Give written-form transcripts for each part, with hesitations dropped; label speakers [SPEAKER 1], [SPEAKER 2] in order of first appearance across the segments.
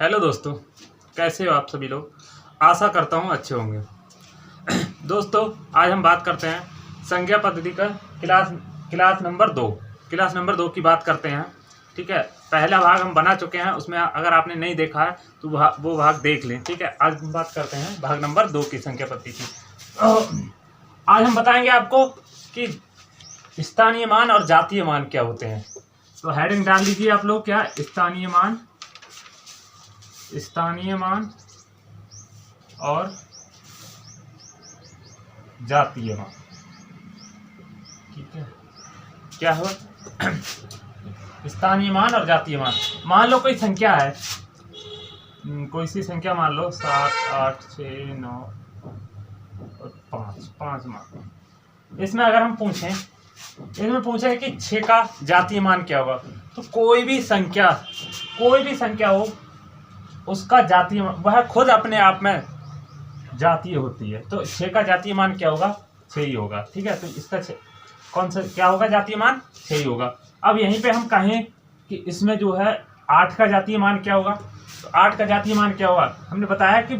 [SPEAKER 1] Hello दोस्तों, कैसे हो आप सभी लोग। आशा करता हूँ अच्छे होंगे। दोस्तों, आज हम बात करते हैं संज्ञा पद्धति का क्लास नंबर दो की बात करते हैं। ठीक है, पहला भाग हम बना चुके हैं, उसमें अगर आपने नहीं देखा है तो वो भाग देख लें। ठीक है, आज हम बात करते हैं भाग नंबर 2 की संख्या पद्धति की। आज हम बताएंगे आपको कि स्थानीय मान और जातीय मान क्या होते हैं। तो हेडिंग डाल दीजिए आप लोग, क्या स्थानीय मान और जातीय मान। ठीक है, क्या हो स्थानीय मान और जातीय मान। मान लो कोई संख्या है, कोई सी संख्या मान लो 7, 8, 6, 9 और 5 मान। इसमें अगर हम पूछें कि 6 का जातीय मान क्या होगा, तो कोई भी संख्या हो उसका जातीय वह खुद अपने आप में जातीय होती है। तो 6 का जातीय मान क्या होगा, 6 ही होगा। ठीक है, तो इसका कौन सा क्या होगा, जातीय मान 6 ही होगा। अब यहीं पे हम कहें कि इसमें जो है 8 का जातीय मान क्या होगा, तो 8 का जातीय मान क्या होगा। हमने बताया कि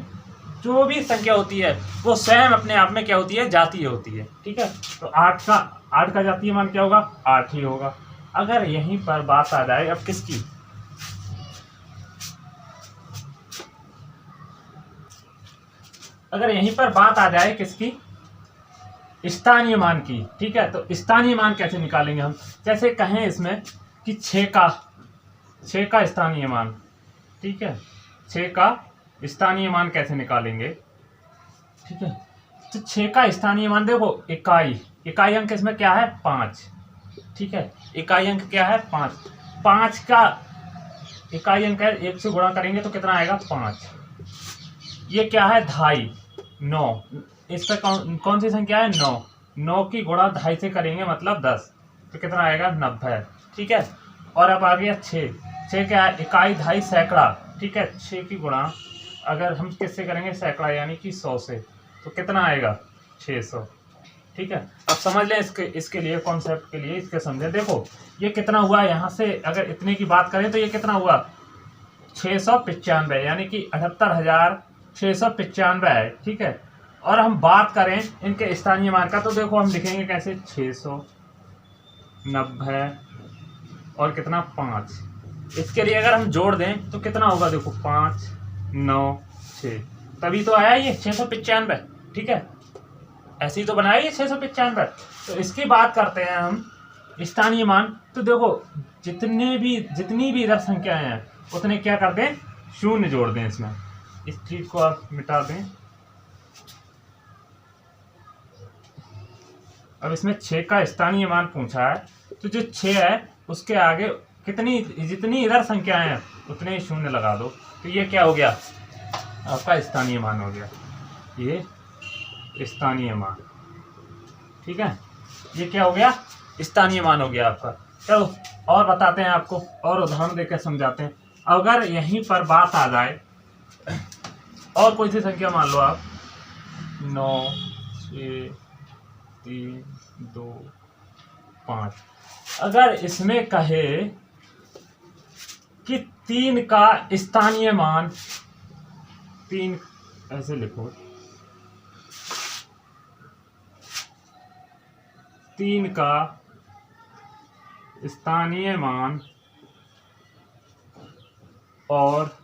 [SPEAKER 1] जो भी संख्या होती है वो स्वयं अपने आप में क्या होती है, जातीय होती है। ठीक है, तो 8 का जातीय मान क्या होगा, 8 ही होगा। अगर यहीं पर बात आ जाए अब किसकी, अगर यहीं पर बात आ जाए किसकी, स्थानीय मान की। ठीक है, तो स्थानीय मान कैसे निकालेंगे हम। जैसे कहें इसमें कि 6 का स्थानीय मान। ठीक है, 6 का स्थानीय मान कैसे निकालेंगे। ठीक है, तो 6 का स्थानीय मान देखो, इकाई अंक इसमें क्या है, 5। ठीक है, इकाई अंक क्या है, 5। 5 का इकाई अंक है, 1 से गुणा करेंगे तो कितना आएगा, 5। ये क्या है, 2.5, 9। इस पर कौन सी संख्या है, 9 की गुणा 2.5 से करेंगे मतलब 10, तो कितना आएगा, 90। ठीक है, और अब आ गया 6 क्या है, इकाई 2.5 सैकड़ा। ठीक है, 6 की गुणा अगर हम किससे करेंगे, सैकड़ा यानी कि 100 से, तो कितना आएगा, 600। ठीक है, अब समझ लें इसके लिए, कॉन्सेप्ट के लिए इसके समझे। देखो ये कितना हुआ, यहाँ से अगर इतने की बात करें तो ये कितना हुआ, 695, यानी कि 78,695 है। ठीक है, और हम बात करें इनके स्थानीय मान का, तो देखो हम लिखेंगे कैसे, 690 और कितना, 5। इसके लिए अगर हम जोड़ दें तो कितना होगा, देखो 5, 9, 6, तभी तो आया ये 695। ठीक है, ऐसे ही तो बनाया ये 695। तो इसकी बात करते हैं हम स्थानीय मान। तो देखो जितनी भी इधर संख्याएं हैं उतने क्या कर दें, शून्य जोड़ दें इसमें। इस चीज को आप मिटा दें। अब इसमें 6 का स्थानीय मान पूछा है, तो जो 6 है उसके आगे जितनी इधर संख्याएं हैं उतने ही शून्य लगा दो, तो ये क्या हो गया, आपका स्थानीय मान हो गया, ये स्थानीय मान। ठीक है, ये क्या हो गया, स्थानीय मान हो गया आपका। चलो और बताते हैं आपको, और उदाहरण देकर समझाते हैं। अगर यहीं पर बात आ जाए, और कोई सी संख्या मान लो आप, 9, 6, 3, 2, 5। अगर इसमें कहे कि 3 का स्थानीय मान, 3 ऐसे लिखो, 3 का स्थानीय मान और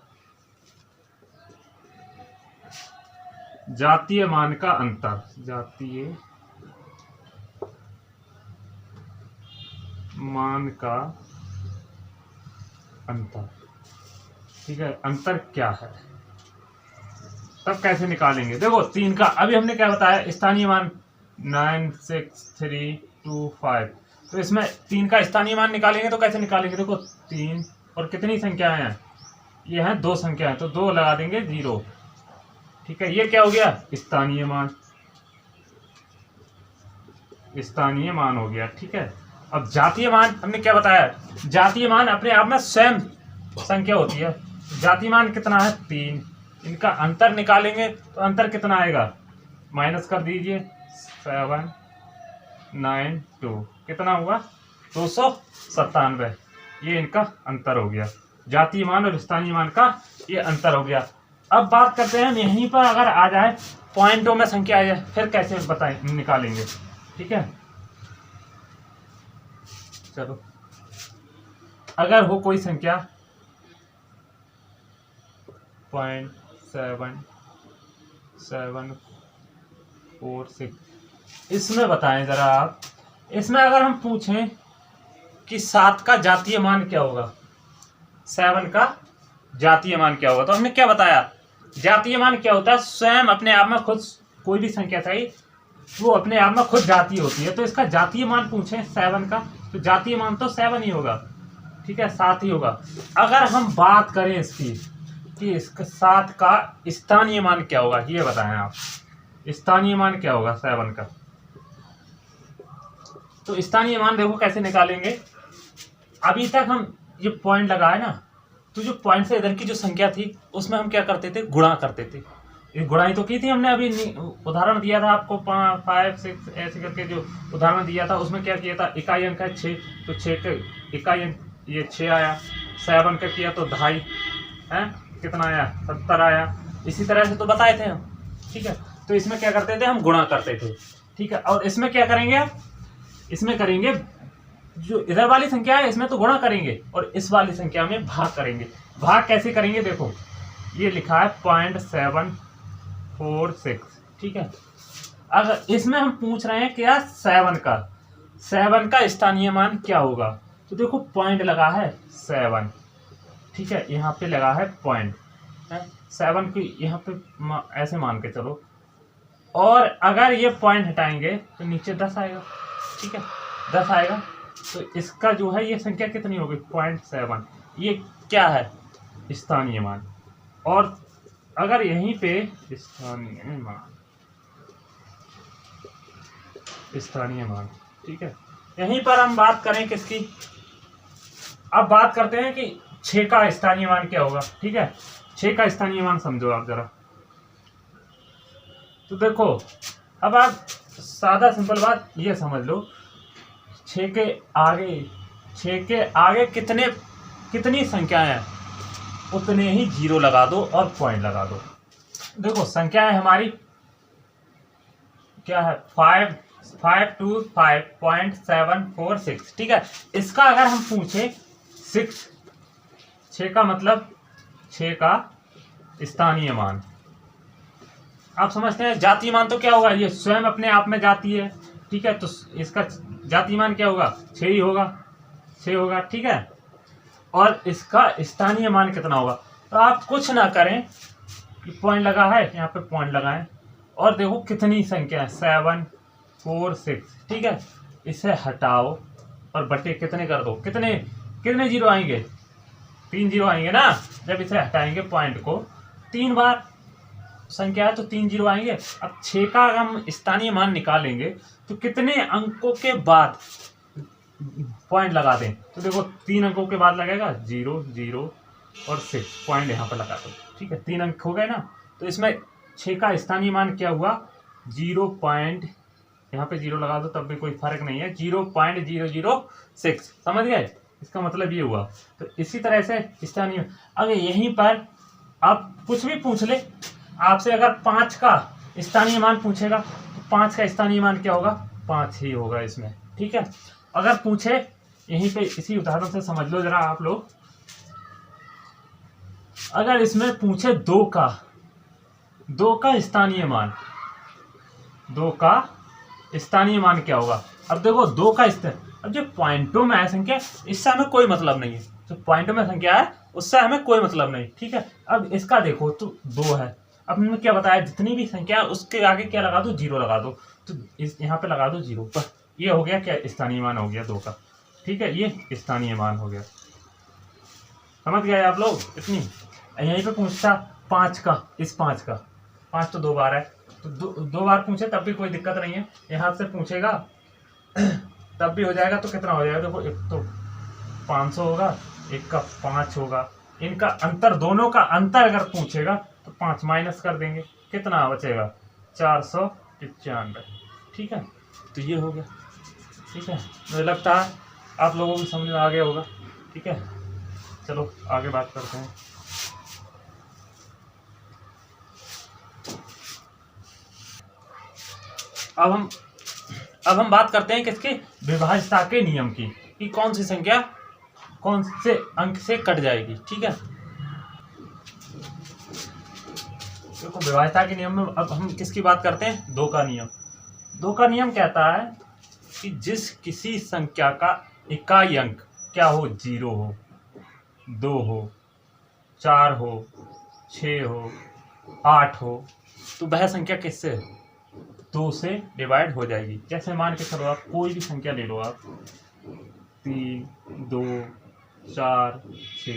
[SPEAKER 1] जातीय मान का अंतर, जातीय मान का अंतर। ठीक है, अंतर क्या है, तब कैसे निकालेंगे। देखो 3 का, अभी हमने क्या बताया, स्थानीय मान 96325। तो इसमें 3 का स्थानीय मान निकालेंगे तो कैसे निकालेंगे, देखो 3 और कितनी संख्याएं हैं, ये हैं 2 संख्याएं, तो 2 लगा देंगे 0। ठीक है, ये क्या हो गया, स्थानीय मान हो गया। ठीक है, अब जातीय मान हमने क्या बताया, जातीय मान अपने आप में स्वयं संख्या होती है। जातीय मान कितना है, 3। इनका अंतर निकालेंगे तो अंतर कितना आएगा, माइनस कर दीजिए, 792, कितना हुआ, 297। ये इनका अंतर हो गया। जातीय मान और स्थानीय मान का ये अंतर हो गया। अब बात करते हैं यहीं पर अगर आ जाए पॉइंटों में संख्या आ जाए फिर कैसे बताएं निकालेंगे, ठीक है। चलो अगर हो कोई संख्या 0.7746 इसमें बताएं जरा आप। इसमें अगर हम पूछें कि 7 का जातीय मान क्या होगा, 7 का जातीय मान क्या होगा, तो हमने क्या बताया जातीय मान क्या होता है, स्वयं अपने आप में खुद कोई भी संख्या चाहिए वो अपने आप में खुद जातीय होती है। तो इसका जातीय मान पूछें 7 का तो जातीय मान तो 7 ही होगा, ठीक है, 7 ही होगा। अगर हम बात करें इसकी कि इसका 7 का स्थानीय मान क्या होगा, ये बताएं आप, स्थानीय मान क्या होगा 7 का। तो स्थानीय मान देखो कैसे निकालेंगे। अभी तक हम ये पॉइंट लगाए ना, तो जो पॉइंट से इधर की जो संख्या थी उसमें हम क्या करते थे, गुणा करते थे। ये गुणाई तो की थी हमने, अभी उदाहरण दिया था आपको 5, 6 ऐसे करके जो उदाहरण दिया था उसमें क्या किया था, इकाई अंक है 6 तो 6 के इकाई अंक ये 6 आया, 7 का किया तो 2.5 है, कितना आया 70 आया। इसी तरह से तो बताए थे हम, ठीक है। तो इसमें क्या करते थे हम, गुणा करते थे, ठीक है। और इसमें क्या करेंगे आप, इसमें करेंगे जो इधर वाली संख्या है इसमें तो गुणा करेंगे और इस वाली संख्या में भाग करेंगे। भाग कैसे करेंगे, देखो ये लिखा है 0.746, ठीक है। अगर इसमें हम पूछ रहे हैं क्या 7 का स्थानीय मान क्या होगा, तो देखो पॉइंट लगा है 7, ठीक है, यहाँ पे लगा है पॉइंट है 7 की, यहाँ पे ऐसे मान के चलो। और अगर ये पॉइंट हटाएंगे तो नीचे 10 आएगा, ठीक है, 10 आएगा। तो इसका जो है ये संख्या कितनी होगी 0.7, ये क्या है स्थानीय मान। और अगर यहीं पे स्थानीय मान, ठीक है, यहीं पर हम बात करें किसकी, अब बात करते हैं कि 6 का स्थानीय मान क्या होगा, ठीक है। 6 का स्थानीय मान समझो आप जरा। तो देखो अब आप सादा सिंपल बात ये समझ लो, 6 के आगे कितनी संख्याएं हैं उतने ही जीरो लगा दो और पॉइंट लगा दो। देखो संख्या है हमारी क्या है 525.746, ठीक है। इसका अगर हम पूछे 6 का मतलब 6 का स्थानीय मान, आप समझते हैं जातीय मान तो क्या होगा, ये स्वयं अपने आप में जातीय है, ठीक है। तो इसका जातीय मान क्या होगा 6 ही होगा, 6 होगा, ठीक है। और इसका स्थानीय मान कितना होगा, तो आप कुछ ना करें, पॉइंट लगा है यहाँ पे पॉइंट लगाएं और देखो कितनी संख्या है 746, ठीक है। इसे हटाओ और बटे कितने कर दो, कितने जीरो आएंगे, 3 जीरो आएंगे ना। जब इसे हटाएंगे पॉइंट को 3 बार संख्या है तो 3 जीरो आएंगे। अब 6 का अगर हम स्थानीय मान निकालेंगे तो कितने अंकों के बाद पॉइंट लगा दें, तो देखो 3 अंकों के बाद लगेगा 0, 0 और 6, पॉइंट यहाँ पर लगा दो, ठीक है। 3 अंक हो गए ना, तो इसमें 6 का स्थानीय मान क्या हुआ 0 पॉइंट, यहाँ पे 0 लगा दो तब भी कोई फर्क नहीं है, 0.006, समझ गए, इसका मतलब ये हुआ। तो इसी तरह से स्थानीय, अगर यहीं पर आप कुछ भी पूछ ले आपसे, अगर 5 का स्थानीय मान पूछेगा तो 5 का स्थानीय मान क्या होगा 5 ही होगा इसमें, ठीक है। अगर पूछे यहीं पे इसी उदाहरण से समझ लो जरा आप लोग, अगर इसमें पूछे 2 का स्थानीय मान, 2 का स्थानीय मान क्या होगा। अब देखो 2 का अब जो पॉइंटों में है संख्या इससे हमें कोई मतलब नहीं है, जो पॉइंटों में संख्या है उससे हमें कोई मतलब नहीं, ठीक है। अब इसका देखो तो 2 है, अब मैंने क्या बताया जितनी भी संख्या उसके आगे क्या लगा दो 0 लगा दो, तो इस यहाँ पे लगा दो 0 पर, ये हो गया क्या स्थानीय मान हो गया 2 का, ठीक है, ये स्थानीय मान हो गया। समझ गए आप लोग इतनी। यहीं पे पूछता 5 का, इस 5 का 5 तो 2 बार है, तो 2 बार पूछे तब भी कोई दिक्कत नहीं है, यहाँ से पूछेगा तब भी हो जाएगा। तो कितना हो जाएगा देखो, एक तो 500 होगा, एक का 5 होगा, इनका अंतर, दोनों का अंतर अगर पूछेगा तो 5 माइनस कर देंगे, कितना बचेगा 495, ठीक है। तो ये हो गया, ठीक है। मुझे लगता है आप लोगों को समझ में आ गया होगा, ठीक है। चलो आगे बात करते हैं। अब हम बात करते हैं किसके, विभाज्यता के नियम की, कि कौन सी संख्या कौन से अंक से कट जाएगी। ठीक है, देखो विभाज्यता के नियम में अब हम किसकी बात करते हैं, 2 का नियम। 2 का नियम कहता है कि जिस किसी संख्या का इकाई अंक क्या हो, 0 हो, 2 हो, 4 हो, 6 हो, 8 हो, तो वह संख्या किससे 2 से डिवाइड हो जाएगी। जैसे मान के चलो आप कोई भी संख्या ले लो आप, 3, 2, 4, 6।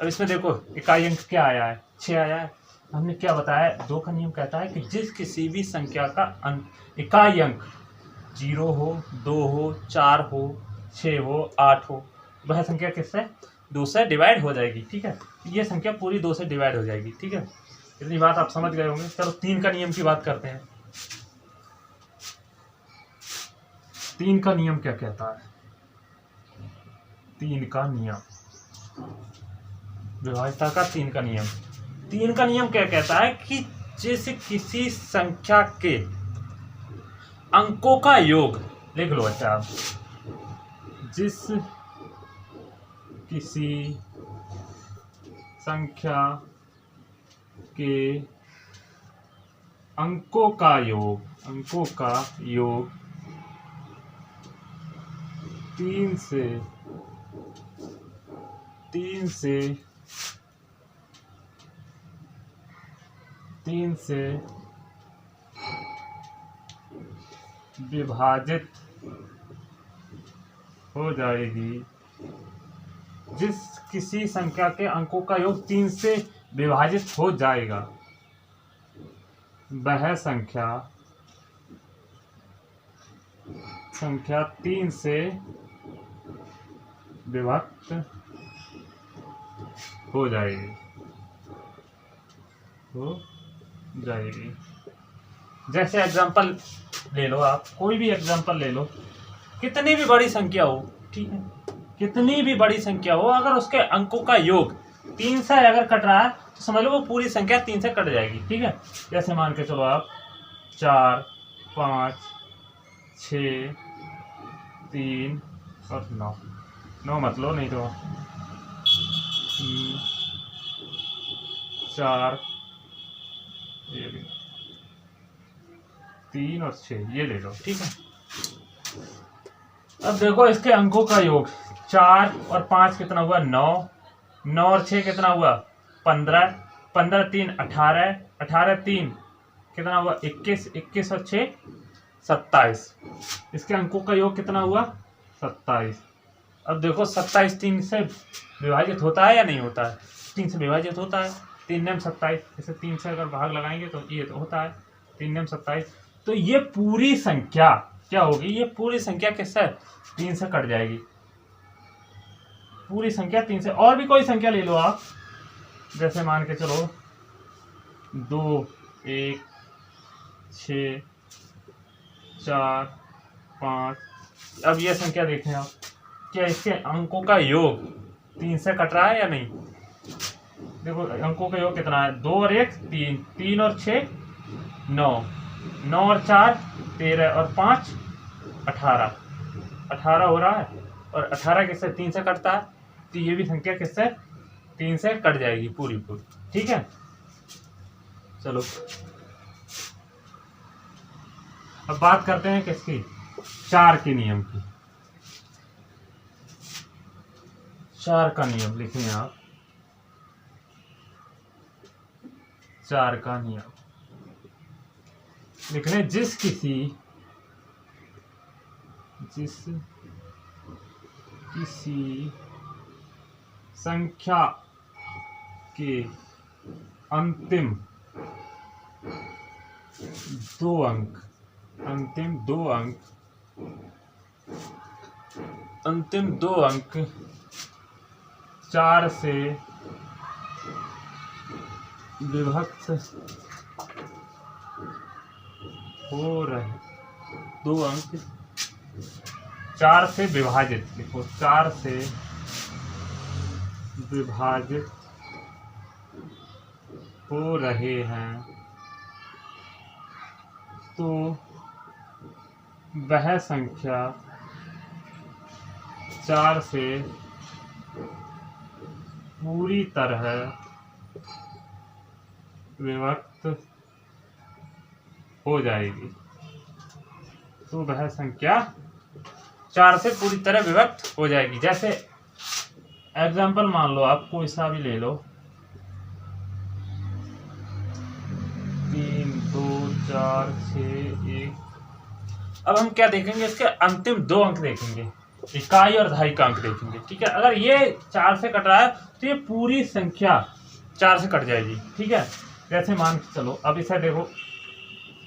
[SPEAKER 1] अब इसमें देखो इकाई अंक क्या आया है, 6 आया है। हमने क्या बताया, 2 का नियम कहता है कि जिस किसी भी संख्या का इकाई अंक 0 हो, 2 हो, 4 हो, 6 हो, 8 हो, वह संख्या किससे 2 से डिवाइड हो जाएगी। ठीक है, ये संख्या पूरी 2 से डिवाइड हो जाएगी। ठीक है, इतनी बात आप समझ गए होंगे। चलो 3 का नियम की बात करते हैं। 3 का नियम क्या कहता है, 3 का नियम, विभाज्यता का 3 का नियम। 3 का नियम क्या कहता है कि जिस किसी संख्या के अंकों का योग, लिख लो अच्छा आप, जिस किसी संख्या के अंकों का योग 3 से विभाजित हो जाएगी। जिस किसी संख्या के अंकों का योग 3 से विभाजित हो जाएगा, वह संख्या 3 से विभक्त हो जाएगी। जैसे एग्जांपल ले लो आप, कोई भी एग्जांपल ले लो, कितनी भी बड़ी संख्या हो, ठीक है, कितनी भी बड़ी संख्या हो, अगर उसके अंकों का योग 3 से अगर कट रहा है तो समझ लो वो पूरी संख्या 3 से कट जाएगी। ठीक है, जैसे मान के चलो आप 4, 5, 6, 3 और 9 मत लो, नहीं तो 4, ये भी 3 और 6 ये ले लो। ठीक है, अब देखो इसके अंकों का योग 4 और 5 कितना हुआ, 9 और 6 कितना हुआ, 15 3 18 18 3 कितना हुआ, 21 और 6 27। इसके अंकों का योग कितना हुआ, 27। अब देखो 27 3 से विभाजित होता है या नहीं होता है, 3 से विभाजित होता है, 3 नेम 27, इसे 3 से अगर भाग लगाएंगे तो ये तो होता है 3 नेम 27। तो ये पूरी संख्या क्या होगी, ये पूरी संख्या किससे 3 से कट जाएगी, पूरी संख्या 3 से। और भी कोई संख्या ले लो आप, जैसे मान के चलो 2, 1, 6, 4, 5। अब ये संख्या देखें आप, क्या इसके अंकों का योग 3 से कट रहा है या नहीं। देखो अंकों का योग कितना है, 2 और 1 3, 3 और 6 9, 9 और 4 13 और 5 18 हो रहा है, और 18 किससे 3 से कटता है, तो ये भी संख्या किससे 3 से कट जाएगी पूरी। ठीक है, चलो अब बात करते हैं किसकी, 4 के नियम की। 4 का नियम लिखें आप, 4 का नियम लिख लें, जिस किसी संख्या के अंतिम दो अंक 4 से विभक्त हो रहे, 2 अंक 4 से विभाजित, देखो 4 से विभाजित हो रहे हैं तो वह संख्या 4 से पूरी तरह विभक्त हो जाएगी। तो वह संख्या 4 से पूरी तरह विभक्त हो जाएगी। जैसे एग्जाम्पल मान लो, आप कोई सा भी ले लो, 3, 2, 4, 6, 1। अब हम क्या देखेंगे, इसके अंतिम 2 अंक देखेंगे, इकाई और दहाई का अंक देखेंगे। ठीक है, अगर ये 4 से कट रहा है तो ये पूरी संख्या 4 से कट जाएगी। ठीक है, जैसे मान के चलो, अब इसे देखो,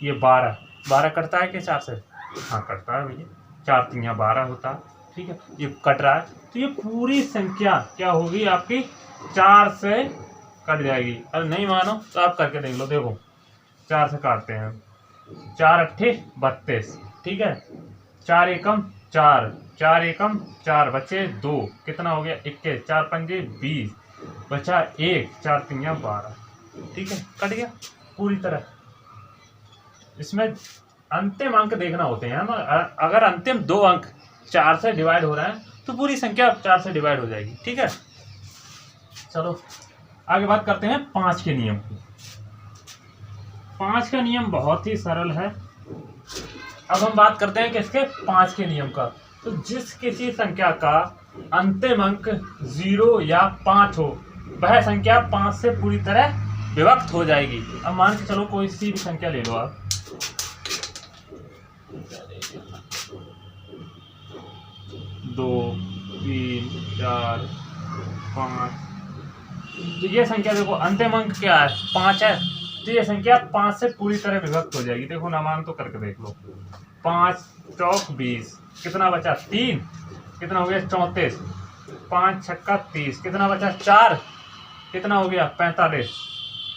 [SPEAKER 1] ये 12 कटता है क्या 4 से? हाँ कटता है भैया, 4 3 12 होता है। ठीक है, ये कट रहा है तो ये पूरी संख्या क्या होगी आपकी, 4 से कट जाएगी। अगर नहीं मानो तो आप करके देख लो। देखो 4 से काटते हैं, 4 8 32। ठीक है, 4 एकम 4, 4 एकम 4, बचे 2, कितना हो गया 21, 4 पंजे 20, बचा 1, 4 3 12। ठीक है, कट गया पूरी तरह। इसमें अंतिम अंक देखना होते हैं। अगर अंतिम 2 अंक 4 से डिवाइड हो रहे हैं तो पूरी संख्या 4 से डिवाइड हो जाएगी। ठीक है, चलो आगे बात करते हैं 5 के नियम की। 5 का नियम बहुत ही सरल है। अब हम बात करते हैं किसके, 5 के नियम का। तो जिस किसी संख्या का अंतिम अंक 0 या 5 हो, वह संख्या 5 से पूरी तरह विभक्त हो जाएगी। अब मान के चलो कोई सी भी संख्या ले लो आप, 2 3 4 5। तो ये संख्या देखो अंतिम अंक क्या है, 5 है, तो ये संख्या 5 से पूरी तरह विभक्त हो जाएगी। देखो ना, मान तो करके देख लो, 5 चौक 20, कितना बचा 3, कितना हो गया 34, 5 छक्का 30, कितना बचा 4, कितना हो गया 45,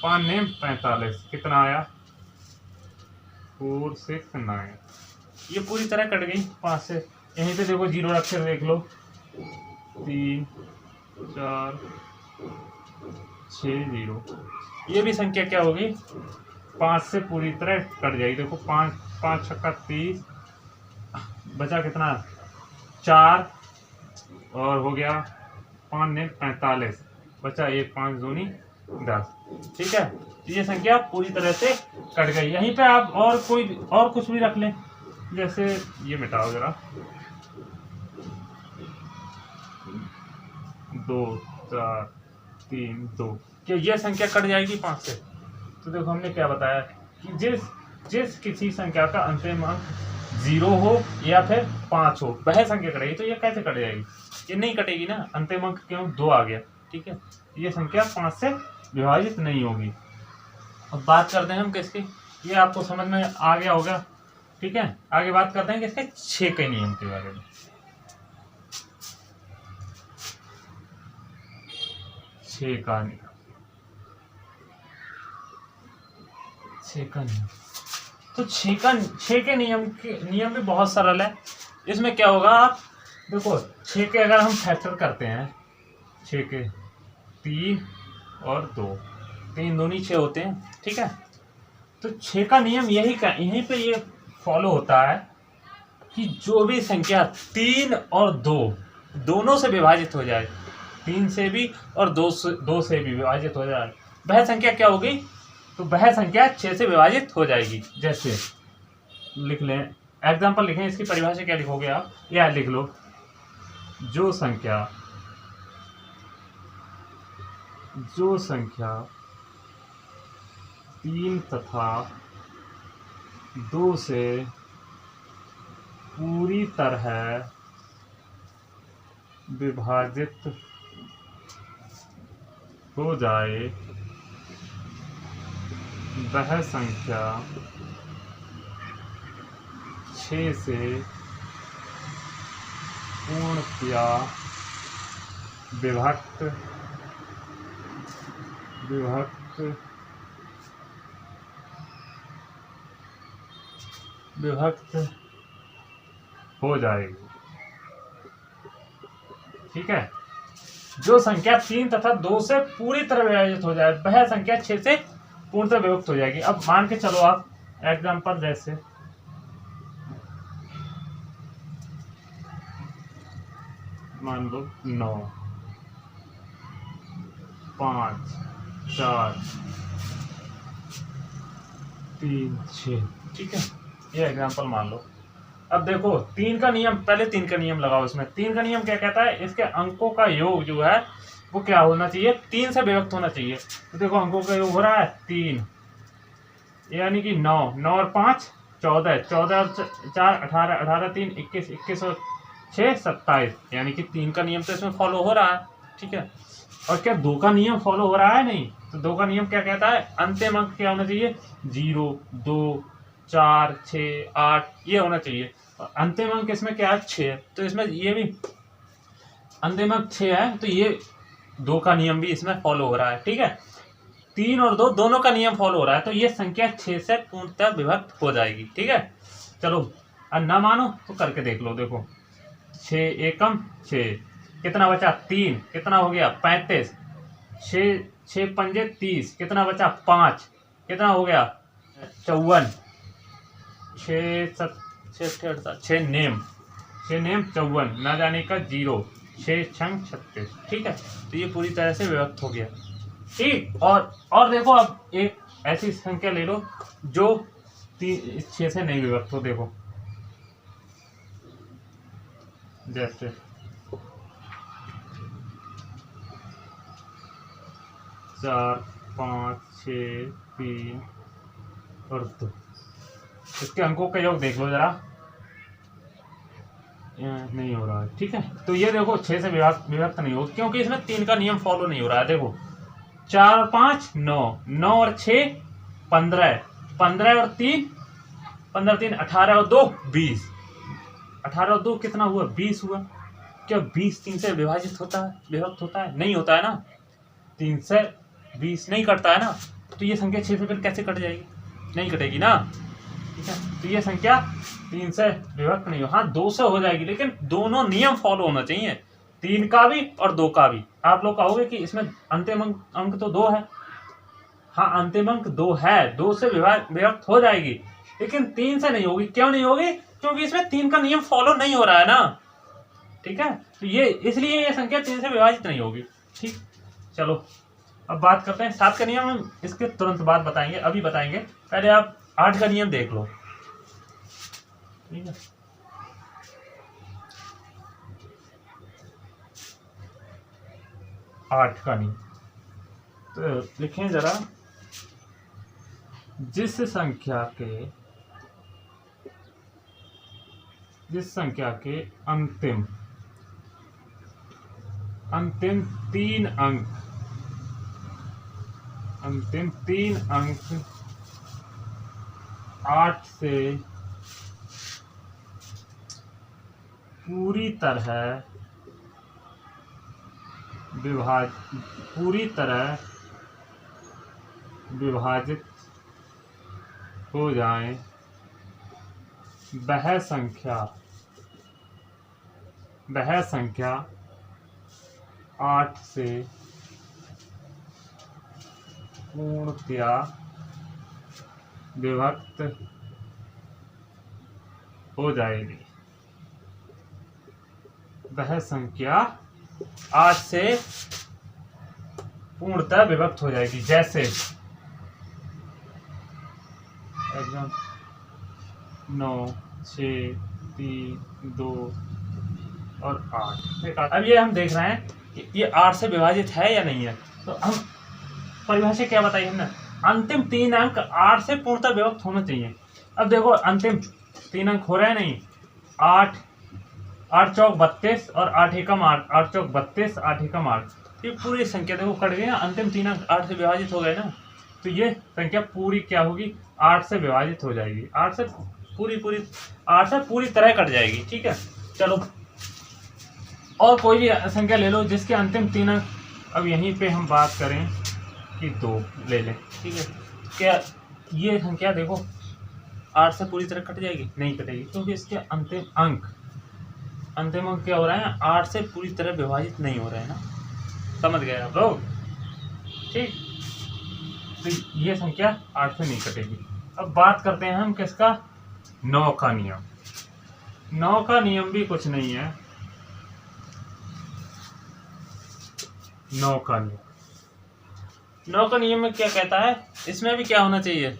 [SPEAKER 1] 5 नेम 45, कितना आया 4 6 9। ये पूरी तरह कट गई 5 से। यहीं पे देखो 0 रख कर देख लो, 3 4 6 0। ये भी संख्या क्या होगी, 5 से पूरी तरह कट जाएगी। देखो 5 छक्का 30, बचा कितना 4, और हो गया 5 ने 45, बचा 1, 5 दूनी 10। ठीक है, ये संख्या पूरी तरह से कट गई। यहीं पे आप और कुछ भी रख लें, जैसे ये मिटाओ जरा, 2 4 3 2, क्या ये संख्या कट जाएगी 5 से? तो देखो हमने क्या बताया कि जिस किसी संख्या का अंतिम अंक 0 हो या फिर 5 हो, वह संख्या कटेगी। तो ये कैसे कट जाएगी, ये नहीं कटेगी ना, अंतिम अंक क्यों 2 आ गया। ठीक है, ये संख्या 5 से विभाजित नहीं होगी। अब बात करते हैं हम किसकी, ये आपको समझ में आ गया होगा। ठीक है, आगे बात करते हैं किसके, 6 के नियम के बारे में। 6 का नियम, 6 का नियम। तो 6 के नियम भी बहुत सरल है। इसमें क्या होगा, आप देखो 6 के अगर हम फैक्टर करते हैं, 6 के 3 और 2, 3 दूनी 6 होते हैं। ठीक है, तो 6 का नियम यहीं पे ये फॉलो होता है कि जो भी संख्या 3 और 2 दोनों से विभाजित हो जाए, 3 से भी और 2 से भी विभाजित हो जाए, वह संख्या क्या होगी, तो वह संख्या 6 से विभाजित हो जाएगी। जैसे लिख लें, एग्जाम्पल लिखें, इसकी परिभाषा क्या लिखोगे आप, यह लिख लो, जो संख्या 3 तथा 2 से पूरी तरह विभाजित हो जाए, वह संख्या 6 से पूर्णतया विभक्त हो जाएगी। ठीक है, जो संख्या 3 तथा 2 से पूरी तरह विभाजित हो जाए वह संख्या 6 से पूर्णतः विभक्त हो जाएगी। अब मान के चलो आप एग्जांपल जैसे मान लो 9 5 4 3 6, ठीक है, ये एग्जांपल मान लो। अब देखो 3 का नियम, पहले 3 का नियम लगाओ। इसमें 3 का नियम क्या कहता है, इसके अंकों का योग जो है वो क्या होना चाहिए, 3 से विभक्त होना चाहिए। तो देखो अंकों का योग हो रहा है 3, यानी कि 9 9 और 5 14, 14 और 4 18, 18 3 21, 21 और 6 27, यानी कि 3 का नियम तो इसमें फॉलो हो रहा है, ठीक है। और क्या 2 का नियम फॉलो हो रहा है? नहीं। तो 2 का नियम क्या कहता है, अंतिम अंक क्या होना चाहिए, 0 2 4 6 8 ये होना चाहिए। और अंतिम अंक इसमें क्या है, 6, तो इसमें ये भी अंतिम अंक 6 है, तो ये 2 का नियम भी इसमें फॉलो हो रहा है, ठीक है। 3 और 2 दोनों का नियम फॉलो हो रहा है, तो ये संख्या 6 से पूर्णतः विभक्त हो जाएगी, ठीक है। चलो अब ना मानो तो करके देख लो। देखो 6 एकम 6, कितना बचा 3, कितना हो गया 35, 6 पंजे 30, कितना बचा 5, कितना हो गया 54, 6 नेम 54, ना जाने का 0, 6 छंग 36, ठीक है। तो ये पूरी तरह से विभक्त हो गया, ठीक। और देखो अब एक ऐसी संख्या ले लो जो 6 से नहीं विभक्त हो। देखो जैसे 4 5 6 3 और 2, इसके अंकों का योग देख लो जरा, नहीं हो रहा है, ठीक है। तो ये देखो 6 से विभक्त नहीं हो, क्योंकि इसमें 3 का नियम फॉलो नहीं हो रहा है। देखो 4 और 5 9, 9 और 6 15, 15 और 3 15 3 18 और 2 20, 18 और 2 कितना हुआ 20 हुआ। क्या 20 3 से विभाजित होता है, विभक्त होता है? नहीं होता है ना, 3 से 20 नहीं कटता है ना। तो ये संख्या 6 से फिर कैसे कट जाएगी, नहीं कटेगी ना, ठीक है। तो ये संख्या 3 से विभक्त नहीं हो, हाँ 2 से हो जाएगी, लेकिन दोनों नियम फॉलो होना चाहिए, 3 का भी और 2 का भी। आप लोग कहोगे कि इसमें अंतिम अंक तो 2 है, हाँ अंतिम अंक 2 है, 2 से विभक्त हो जाएगी, लेकिन 3 से नहीं होगी। क्यों नहीं होगी, क्योंकि इसमें 3 का नियम फॉलो नहीं हो रहा है ना, ठीक है। तो ये इसलिए ये संख्या 3 से विभाजित नहीं होगी, ठीक। चलो अब बात करते हैं 7 का नियम, हम इसके तुरंत बाद बताएंगे, अभी बताएंगे, पहले आप 8 का नियम देख लो, ठीक है। 8 का नियम तो लिखें जरा, जिस संख्या के अंतिम 3 अंक 8 से पूरी तरह विभाजित हो जाएं, वह संख्या 8 से पूर्णतया विभक्त हो जाएगी। वह संख्या 8 से पूर्णतः विभक्त हो जाएगी। जैसे एकदम 9 6 3 2 और 8। अब ये हम देख रहे हैं कि ये 8 से विभाजित है या नहीं है। तो हम परिभाषा क्या बताई हमने, अंतिम 3 अंक 8 से पूर्णतः विभक्त होना चाहिए। अब देखो अंतिम 3 अंक हो रहे हैं नहीं, 8 8 चौक 32 और 8 एकम 8, 8 चौक 32 8 एकम 8, ये पूरी संख्या देखो कट गई ना, अंतिम 3 अंक 8 से विभाजित हो गए ना, तो ये संख्या पूरी क्या होगी 8 से विभाजित हो जाएगी, 8 से पूरी तरह कट जाएगी, ठीक है। चलो और कोई भी संख्या ले लो जिसके अंतिम 3 अंक, अब यहीं पे हम बात करें कि 2 ले लें, ठीक है। क्या ये संख्या देखो 8 से पूरी तरह कट जाएगी, नहीं कटेगी, क्योंकि इसके अंतिम अंक क्या हो रहा है 8 से पूरी तरह विभाजित नहीं हो रहे हैं ना, समझ गए आप लोग? ठीक, तो ये संख्या 8 से नहीं कटेगी। अब बात करते हैं हम किसका, 9 का नियम। 9 का नियम भी कुछ नहीं है, 9 का नियम, 9 का नियम में क्या कहता है, इसमें भी क्या होना चाहिए,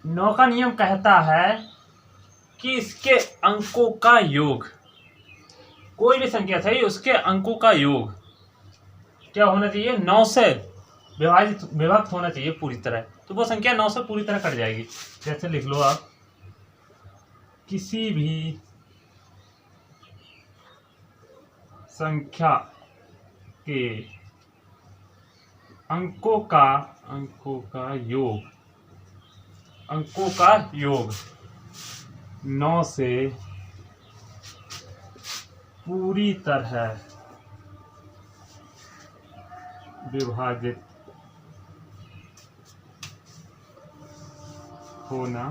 [SPEAKER 1] 9 का नियम कहता है कि इसके अंकों का योग, कोई भी संख्या सही उसके अंकों का योग क्या होना चाहिए, 9 से विभक्त होना चाहिए पूरी तरह। तो वो संख्या 9 से पूरी तरह कट जाएगी। जैसे लिख लो आप, किसी भी संख्या के अंकों का योग 9 से पूरी तरह विभाजित होना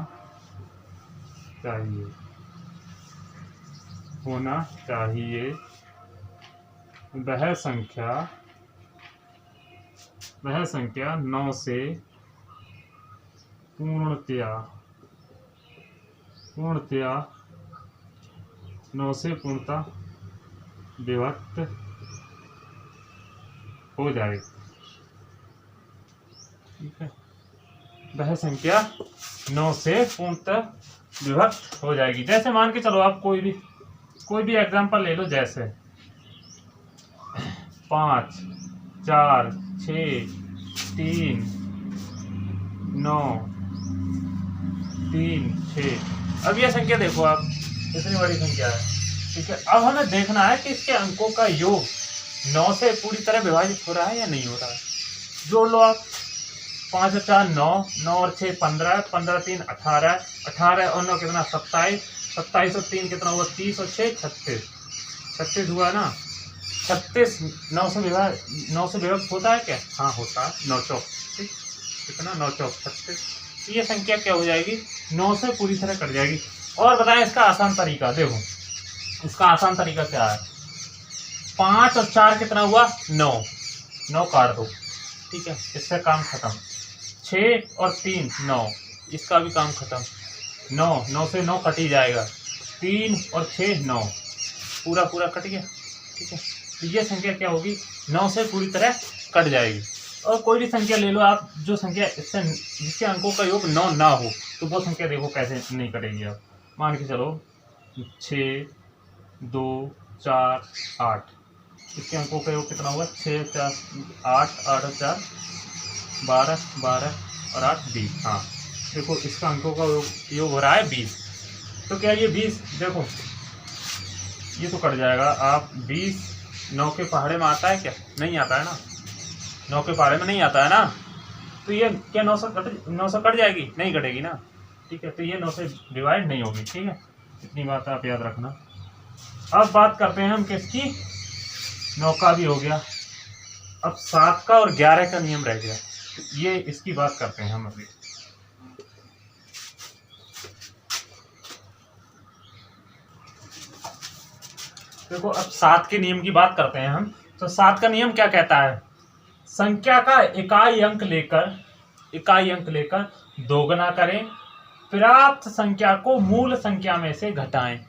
[SPEAKER 1] चाहिए। वह संख्या 9 से पूर्णतया 9 से पूर्णतः विभक्त हो जाएगी। ठीक है, वह संख्या 9 से पूर्णतः विभक्त हो जाएगी। जैसे मान के चलो आप कोई भी एग्जांपल ले लो, जैसे 5 4 6 3 9 3 6। अब यह संख्या देखो आप, इतनी बड़ी संख्या है। ठीक है, अब हमें देखना है कि इसके अंकों का योग 9 से पूरी तरह विभाजित हो रहा है या नहीं हो रहा है। जोड़ लो आप, 5 और 4 9, 9 और 6 15, 15 3 18, 18 और 9 कितना 27, 27 और 3 कितना हुआ 30 और 6 36, 36 हुआ ना। 36 9 से विभक्त होता है क्या, हाँ होता है, 9 चौक, ठीक, कितना 9 चौक 36। ये संख्या क्या हो जाएगी, 9 से पूरी तरह कट जाएगी। और बताएं इसका आसान तरीका, देखो इसका आसान तरीका क्या है, 5 और 4 कितना हुआ 9, 9 काट दो, ठीक है, इससे काम खत्म। 6 और 3 9, इसका भी काम खत्म। 9 से 9 कट ही जाएगा, 3 और 6 9, पूरा कट गया। ठीक है, तो ये संख्या क्या होगी, 9 से पूरी तरह कट जाएगी। और कोई भी संख्या ले लो आप, जो संख्या इससे जिसके अंकों का योग 9 ना हो, तो वो संख्या देखो कैसे नहीं कटेगी। आप मान के चलो 6 2 4 8, इसके अंकों का योग कितना हुआ 6 4 8, 8 और 4 12, 12 और 8 20। हाँ देखो इसका अंकों का योग हो रहा है 20। तो क्या ये 20, देखो ये तो कट जाएगा। आप 20 9 के पहाड़े में आता है क्या, नहीं आता है ना, 9 के पहाड़े में नहीं आता है ना। तो ये क्या 9 से कट जाएगी, नहीं कटेगी ना। ठीक है, तो ये 9 से डिवाइड नहीं होगी। ठीक है, इतनी बात आप याद रखना। अब बात करते हैं हम किसकी, 9 का भी हो गया, अब 7 का और 11 का नियम रह गया। ये इसकी बात करते हैं हम अभी। देखो अब 7 के नियम की बात करते हैं हम। तो 7 का नियम क्या कहता है, संख्या का इकाई अंक लेकर दोगुना करें, प्राप्त संख्या को मूल संख्या में से घटाएं,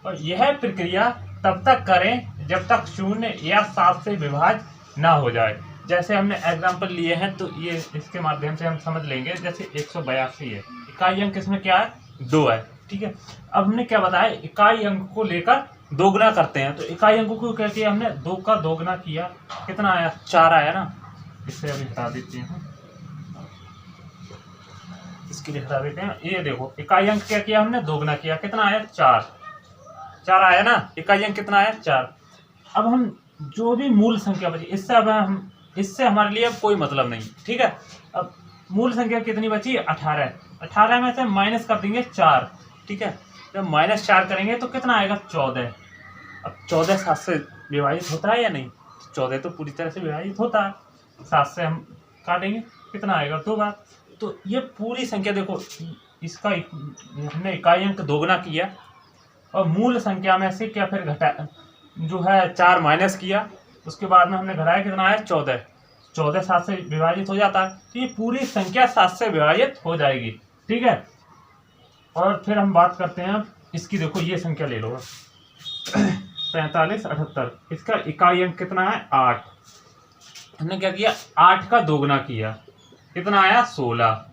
[SPEAKER 1] और यह प्रक्रिया तब तक करें जब तक 0 या 7 से विभाज्य ना हो जाए। जैसे हमने एग्जाम्पल लिए हैं तो ये इसके माध्यम से हम समझ लेंगे। जैसे 182 है, इकाई अंक इसमें क्या है 2 है। ठीक है, अब हमने क्या बताया, इकाई अंक को लेकर दोगुना करते हैं। तो इकाई अंकों को क्या किया हमने, 2 का दोगुना किया, कितना आया 4 आया ना। इससे अभी हटा देते हैं, इसके लिए हटा देते हैं। ये देखो इकाई अंक क्या किया हमने, दोगुना किया, कितना आया 4 आया ना। इकाई अंक कितना आया 4। अब हम जो भी मूल संख्या बची, इससे हमारे लिए अब कोई मतलब नहीं। ठीक है, अब मूल संख्या कितनी बची 18, 18 में से माइनस कर देंगे 4। ठीक है, जब -4 करेंगे तो कितना आएगा 14। अब 14 7 से विभाजित होता है या नहीं, 14 तो पूरी तरह से विभाजित होता है। 7 से हम काटेंगे कितना आएगा 2 बार। तो ये पूरी संख्या देखो, इसका हमने इकाई अंक दोगुना किया और मूल संख्या में से क्या फिर घटा, जो है 4 माइनस किया, उसके बाद में हमने घटाया, कितना आया 14। 14 7 से विभाजित हो जाता है, तो ये पूरी संख्या 7 से विभाजित हो जाएगी। ठीक है, और फिर हम बात करते हैं इसकी। देखो ये संख्या ले लो 45 78, इसका इकाई अंक कितना है 8। हमने क्या किया 8 का दोगुना किया, कितना आया 16।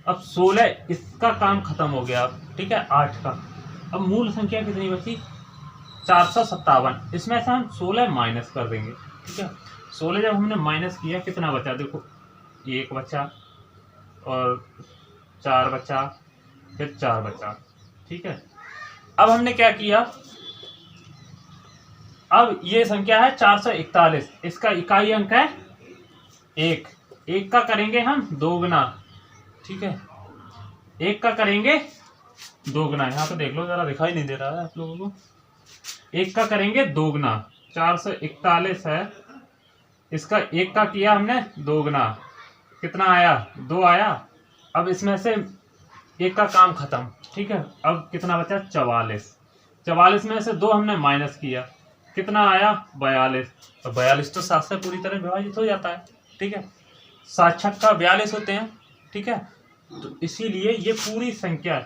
[SPEAKER 1] अब 16 इसका काम खत्म हो गया। ठीक है 8 का, अब मूल संख्या कितनी बची 457। इसमें से हम 16 माइनस कर देंगे। ठीक है 16 जब हमने माइनस किया कितना बचा, देखो 1 बचा और 4 बचा, फिर 4 बचा। ठीक है अब हमने क्या किया, अब ये संख्या है 441, इसका इकाई अंक है 1। 1 का करेंगे हम दोगुना। ठीक है 1 का करेंगे दोगुना, यहाँ पे देख लो जरा, दिखाई नहीं दे रहा है आप लोगों को। 1 का करेंगे दोगुना, 441 है, इसका 1 का किया हमने दोगुना, कितना आया 2 आया। अब इसमें से 1 का काम खत्म। ठीक है अब कितना बचा 44। 44 में से 2 हमने माइनस किया, कितना आया 42। तो 42 तो 7 से पूरी तरह विभाजित हो जाता है। ठीक है 7 छक्का 42 होते हैं। ठीक है तो इसीलिए ये पूरी संख्या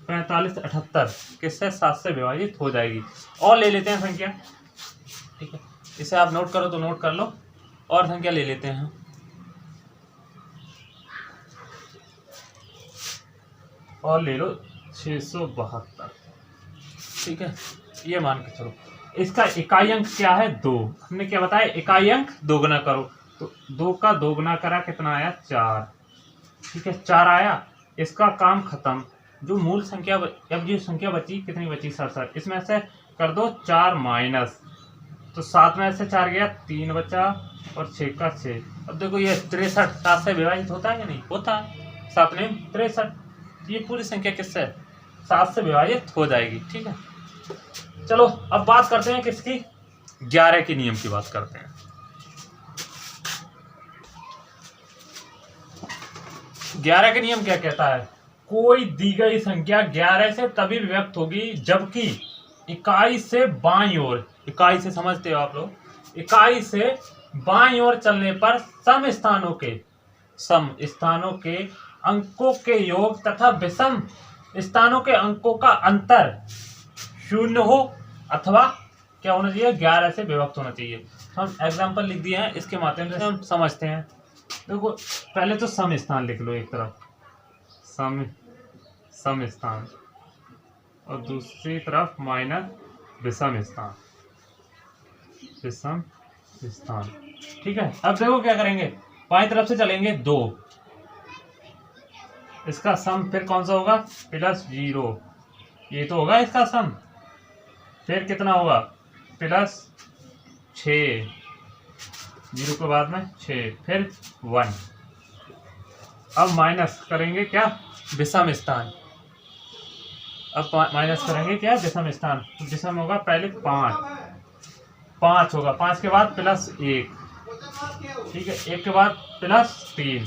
[SPEAKER 1] 45 78 किससे 7 से विभाजित हो जाएगी। और ले लेते हैं संख्या। ठीक है इसे आप नोट करो तो नोट कर लो, और संख्या ले लेते हैं। और ले लो 672। ठीक है ये मान के चलो, इसका इकाई अंक क्या है 2। हमने क्या बताया, इकाई अंक दोगुना करो, तो 2 का दोगुना करा, कितना आया 4। ठीक है 4 आया, इसका काम खत्म। जो मूल संख्या अब जो संख्या बची, कितनी बची 67, इसमें से कर दो 4 माइनस, तो 7 में से 4 गया, 3 बचा और 6 का 6। अब देखो ये 63 7 से विभाजित होता है या नहीं होता है, 7 में 63। ये पूरी संख्या किससे 7 से विभाजित हो जाएगी। ठीक है चलो अब बात करते हैं किसकी, 11 के नियम की बात करते हैं। 11 के नियम क्या कहता है, कोई दी गई संख्या 11 से तभी विभक्त होगी जबकि इकाई से बाईं ओर, इकाई से समझते हो आप लोग, इकाई से बाईं ओर चलने पर सम स्थानों के अंकों के योग तथा विषम स्थानों के अंकों का अंतर 0 हो, अथवा क्या होना चाहिए 11 से विभक्त होना चाहिए। हम एग्जाम्पल लिख दिए हैं, इसके माध्यम से हम समझते हैं। देखो पहले तो सम स्थान लिख लो एक तरफ, सम स्थान, और दूसरी तरफ माइनस विषम स्थान। ठीक है अब देखो क्या करेंगे, बाईं तरफ से चलेंगे 2, इसका सम फिर कौन सा होगा +0, ये तो होगा इसका सम। फिर कितना होगा +6, 0 के बाद में 6, फिर 1। अब माइनस करेंगे क्या विषम स्थान, अब माइनस करेंगे क्या विषम स्थान, तो विषम होगा पहले 5 होगा, 5 के बाद +1। ठीक है 1 के बाद +3।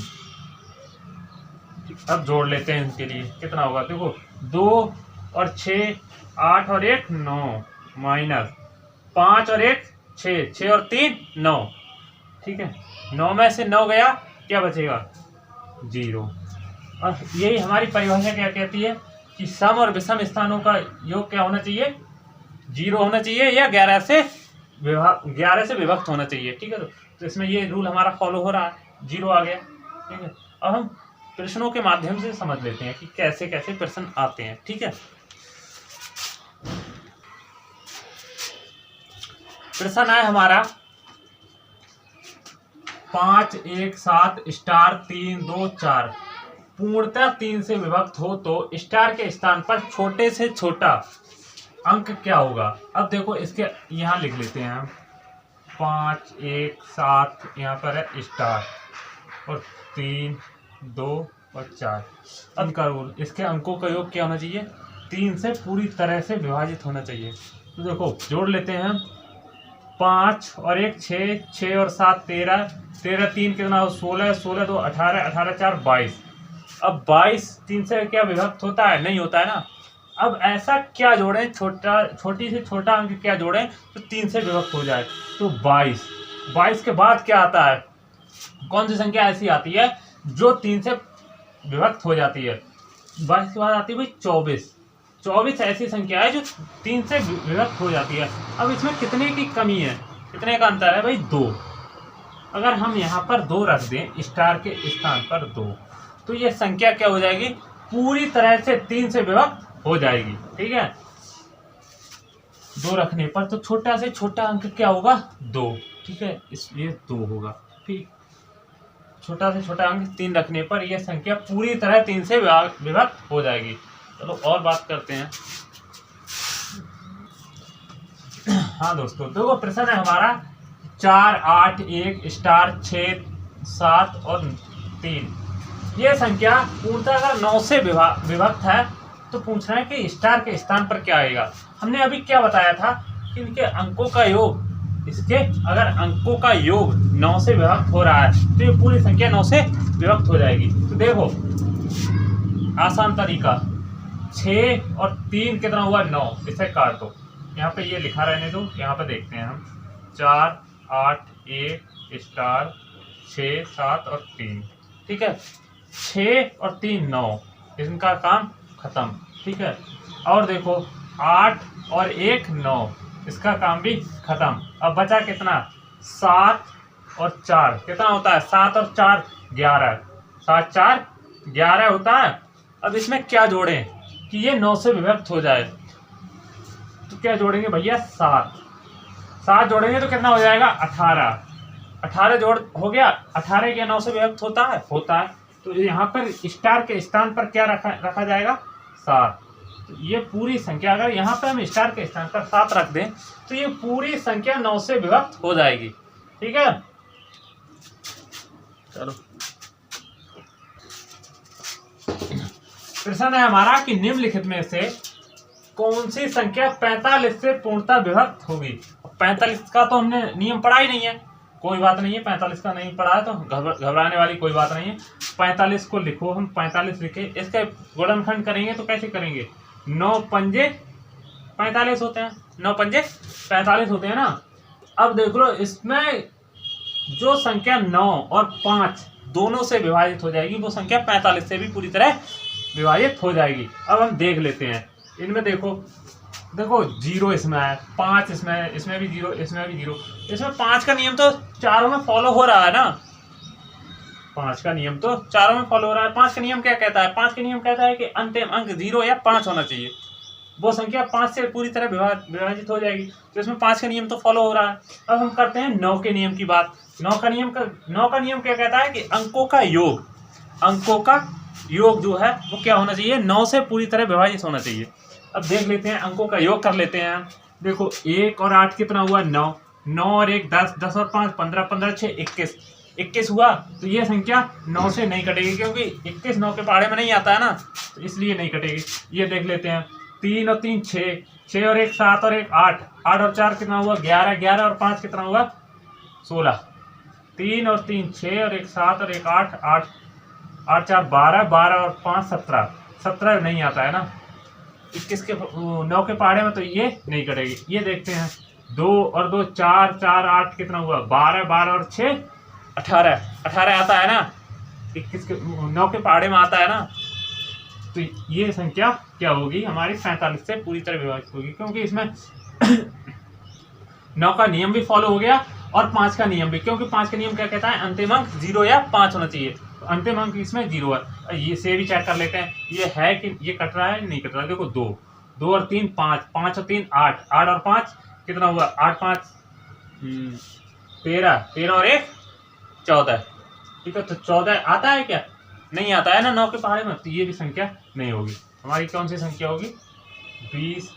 [SPEAKER 1] अब जोड़ लेते हैं इनके लिए, कितना होगा देखो 2 और 6 8 और 1 9, माइनस 5 और 1 6, 6 और 3 9। ठीक है 9 में से 9 गया, क्या बचेगा 0। और यही हमारी परिभाषा क्या कहती है कि सम और विषम स्थानों का योग क्या होना चाहिए 0 होना चाहिए, या 11 से विभक्त होना चाहिए। ठीक है तो इसमें ये रूल हमारा फॉलो हो रहा है, 0 आ गया। ठीक है अब हम प्रश्नों के माध्यम से समझ लेते हैं कि कैसे कैसे प्रश्न आते हैं। ठीक है प्रश्न है हमारा 5 1 7 स्टार 3 2 4 पूर्णतः 3 से विभक्त हो तो स्टार के स्थान पर छोटे से छोटा अंक क्या होगा। अब देखो इसके यहाँ लिख लेते हैं हम 5 1 7 यहाँ पर है स्टार, और 3 2 और 4। अब का रूल, इसके अंकों का योग क्या होना चाहिए 3 से पूरी तरह से विभाजित होना चाहिए। तो देखो जोड़ लेते हैं 5 और 1 6, 6 और 7 13, 13 3 कितना हो 16, 16 2 18, 18 4 22। अब 22 3 से क्या विभक्त होता है, नहीं होता है ना, अब ऐसा क्या जोड़ें, छोटी से छोटा अंक क्या जोड़ें तो 3 से विभक्त हो जाए। तो 22, 22 के बाद क्या आता है, कौन सी संख्या ऐसी आती है जो 3 से विभक्त हो जाती है। 22 के बाद आती है भाई 24, 24 ऐसी संख्या है जो 3 से विभक्त हो जाती है। अब इसमें कितने की कमी है, कितने का अंतर है भाई 2। अगर हम यहाँ पर 2 रख दें स्टार के स्थान पर 2, तो ये संख्या क्या हो जाएगी, पूरी तरह से 3 से विभक्त हो जाएगी। ठीक है, 2 रखने पर तो छोटा से छोटा अंक क्या होगा 2, ठीक है, इसलिए 2 होगा। ठीक, छोटा से छोटा अंक 3 रखने पर यह संख्या पूरी तरह 3 से विभक्त हो जाएगी। चलो और बात करते हैं। हाँ दोस्तों, देखो प्रश्न है हमारा 4, 8, 1, स्टार 6, 7 और 3। ये संख्या पूर्णतः अगर 9 से विभक्त है तो पूछ रहे हैं कि स्टार के स्थान पर क्या आएगा। हमने अभी क्या बताया था कि इनके अंकों का योग, इसके अगर अंकों का योग 9 से विभक्त हो रहा है तो ये पूरी संख्या 9 से विभक्त हो जाएगी। तो देखो आसान तरीका, 6 और 3 कितना हुआ 9, इसे काट दो। यहाँ पे ये लिखा रहने दो, यहाँ पे देखते हैं हम 4, 8, 1, स्टार 6, 7 और 3। ठीक है, 6 और 3 9, इनका काम खत्म। ठीक है, और देखो 8 और 1 9, इसका काम भी खत्म। अब बचा कितना, 7 और 4 कितना होता है, 7 और 4 11, 7 4 11 होता है। अब इसमें क्या जोड़ें कि ये 9 से विभक्त हो जाए, तो क्या जोड़ेंगे भैया 7 जोड़ेंगे तो कितना हो जाएगा 18 जोड़ हो गया। 18 क्या 9 से विभक्त होता है। तो यहाँ पर स्टार के स्थान पर क्या रखा जाएगा 7। तो ये पूरी संख्या अगर यहाँ पे हम स्टार के स्थान पर 7 रख दें तो ये पूरी संख्या 9 से विभक्त हो जाएगी। ठीक है, चलो प्रश्न है हमारा कि निम्नलिखित में से कौन सी संख्या 45 से पूर्णतः विभक्त होगी। 45 का तो हमने नियम पढ़ा ही नहीं है, कोई बात नहीं है, 45 का नहीं पढ़ा है तो घबराने वाली कोई बात नहीं है। 45 को लिखो, हम 45 लिखे, इसका गुणनखंड करेंगे तो कैसे करेंगे, 9 पंजे 45 होते हैं, 9 पंजे 45 होते हैं ना। अब देख लो इसमें जो संख्या 9 और 5 दोनों से विभाजित हो जाएगी वो संख्या 45 से भी पूरी तरह विभाजित हो जाएगी। अब हम देख लेते हैं इनमें, देखो 0 इसमें है, 5 इसमें भी 0, इसमें भी 0। इसमें 5 का नियम तो चारों में फॉलो हो रहा है ना, 5 का नियम तो चारों में फॉलो हो रहा है। 5 का नियम क्या कहता है, 5 का नियम कहता है कि अंतिम अंक 0 या 5 होना चाहिए, वो संख्या 5 से पूरी तरह विभाजित हो जाएगी। तो इसमें 5 का नियम तो फॉलो हो रहा है। अब हम करते हैं 9 के नियम की बात। 9 का नियम क्या कहता है कि अंकों का योग जो है वो क्या होना चाहिए, 9 से पूरी तरह विभाजित होना चाहिए। अब देख लेते हैं, अंकों का योग कर लेते हैं। देखो 1 और 8 कितना हुआ 9, 9 और 1 10, 10 और 5 15, 15 6 21 हुआ। तो ये संख्या 9 से नहीं कटेगी क्योंकि 21 9 के पहाड़े में नहीं आता है ना, तो इसलिए नहीं कटेगी। ये देख लेते हैं 3 और 3 6, 6 और 1 7 और 1 8, 8 और 4 कितना हुआ 11, 11 और 5 कितना हुआ 16। 3 और 3 6 और 1 7 और 1 8, 8 8 4 12, 12 और 5 17, 17 नहीं आता है ना, 21 के 9 के पहाड़े में, तो ये नहीं कटेगी। ये देखते हैं 2 और 2 4, 4 8 कितना हुआ 12, 12 और 6 18, 18 आता है ना, 21 के 9 के पहाड़े में आता है ना। तो ये संख्या क्या होगी हमारी 45 से पूरी तरह विभाजित होगी, क्योंकि इसमें 9 का नियम भी फॉलो हो गया और 5 का नियम भी, क्योंकि 5 का नियम क्या कहता है अंतिम अंक 0 या 5 होना चाहिए। तो अंतिम अंक इसमें 0 है। ये से भी चेक कर लेते हैं, ये है कि ये कट रहा है नहीं कट रहा। देखो 2 और 3 5, 5 और 3 8, 8 और 5 कितना हुआ 8 5 13, 13 और 1 14। ठीक है, तो 14 आता है क्या, नहीं आता है ना 9 के पहाड़े में, तो ये भी संख्या नहीं होगी। हमारी कौन सी संख्या होगी 20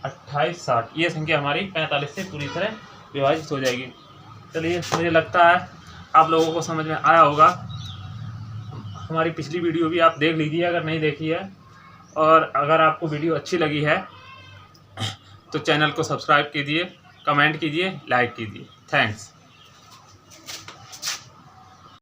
[SPEAKER 1] 28 60, ये संख्या हमारी 45 से पूरी तरह विभाजित हो जाएगी। चलिए, मुझे लगता है आप लोगों को समझ में आया होगा। हमारी पिछली वीडियो भी आप देख लीजिए अगर नहीं देखी है, और अगर आपको वीडियो अच्छी लगी है तो चैनल को सब्सक्राइब कीजिए, कमेंट कीजिए, लाइक कीजिए। थैंक्स।